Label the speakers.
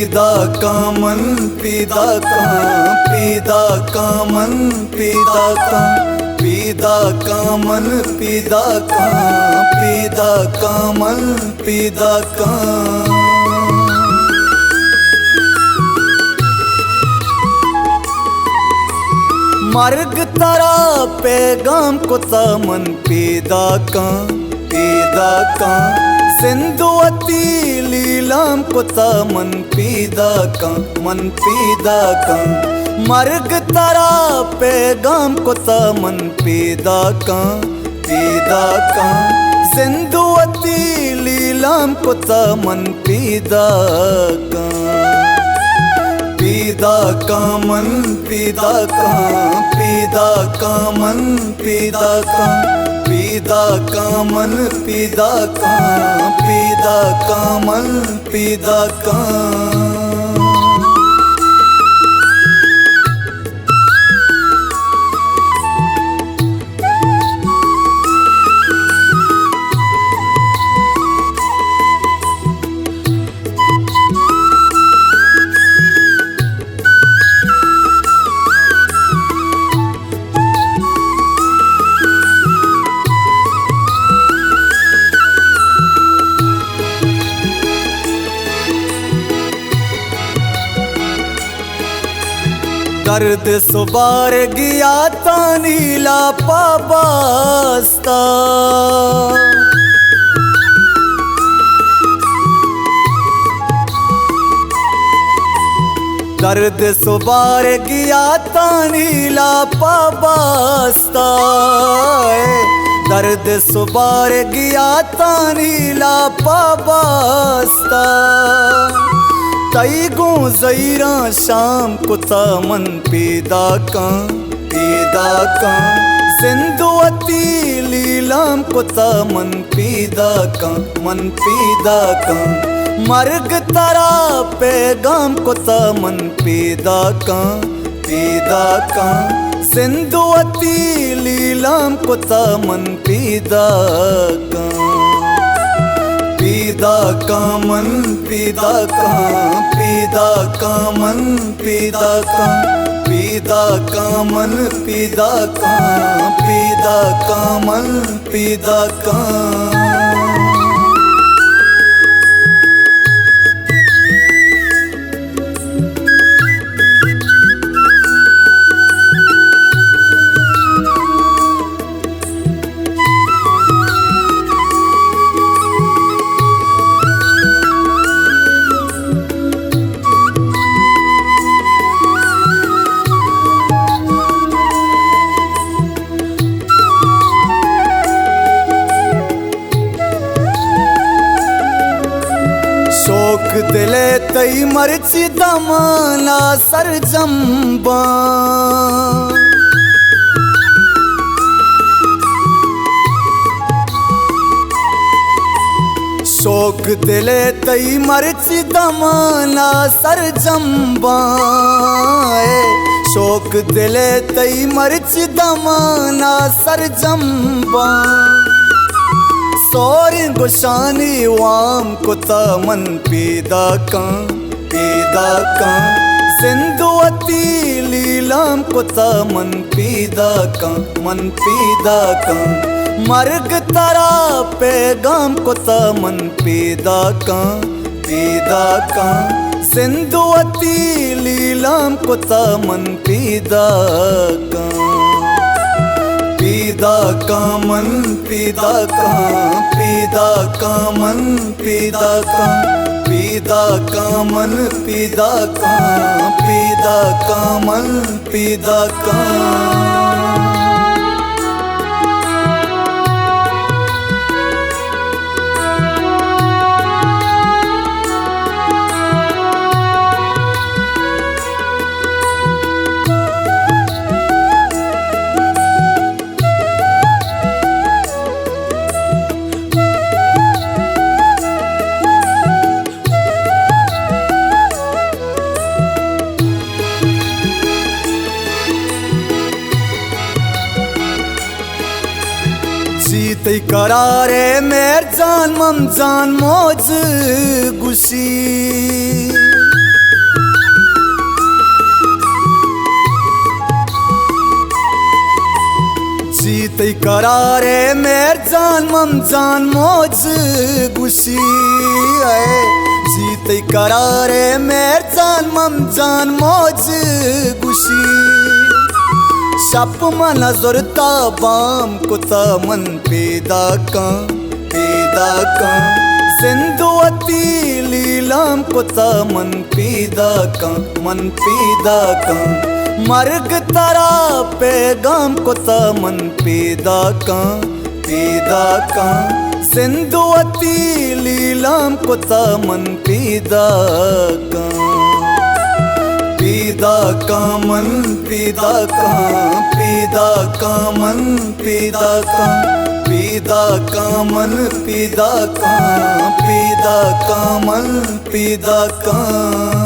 Speaker 1: पीदा कामन पीदा का पीदा कामन पीदा का पीदा कामन पीदा का पीदा कामन पीदा का मर्ग तारा पैगाम को तमन पीदा का सिंधुवती लीलाम को तमन पीदा का मन पीदा का मर्ग तारा पैगाम को तमन पीदा का सिंधुवती लीलाम को तमन पीदा का पीदा कामन पीदा का पीदा कामन पीदा का पीदा कामन पीदा का पीदा कामन पीदा का दर्द सुबार गया तानीला पाबास्ता दर्द सुबार गया तानीला पाबास्ता दर्द सुबार गया तानीला पाबास्ता तई गो ज़ईरा शाम को तमन पीदा का सिंधुवती लीलाम को तमन पीदा का मन पीदा का मर्ग तारा पैगाम को तमन पीदा का सिंधुवती लीलाम को तमन पीदा का पीदा कामन पीदा का पीदा कामन पीदा का पीदा कामन पीदा का पीदा कामन पीदा का शोक दिले तई मर्ची दमाना सरजम्बा शोक दिले तई मर्ची दमाना सरजम्बा शोक दिले तई मर्ची दमाना सरजम्बा सौर गुशानी वाम को तमन पीदा का सिंधुवती लीलाम को तमन पीदा का मन पीदा का मर्ग तारा पैगाम को तमन पीदा का सिंधुवती लीलाम को तमन पीदा का पीदा कामन पीदा का पीदा कामन पीदा का पीदा कामन पीदा का पीदा कामन पीदा का जीत करारे मेर जान मम जान मौज गुशी जीते करारे मेर जान मम जान मौज गुशी है। जीते करारे मेर जान मम जान मौज गुशी शप मन जोरता बाम कुता मन पैदा का सिंधुवती लीलाम कुता मन पैदा का मर्ग तारा पैगाम कुता मन पैदा का सिंधुवती लीलाम कुता मन पैदा का मन पैदा का मन पैदा का मन पैदा का मन पैदा का।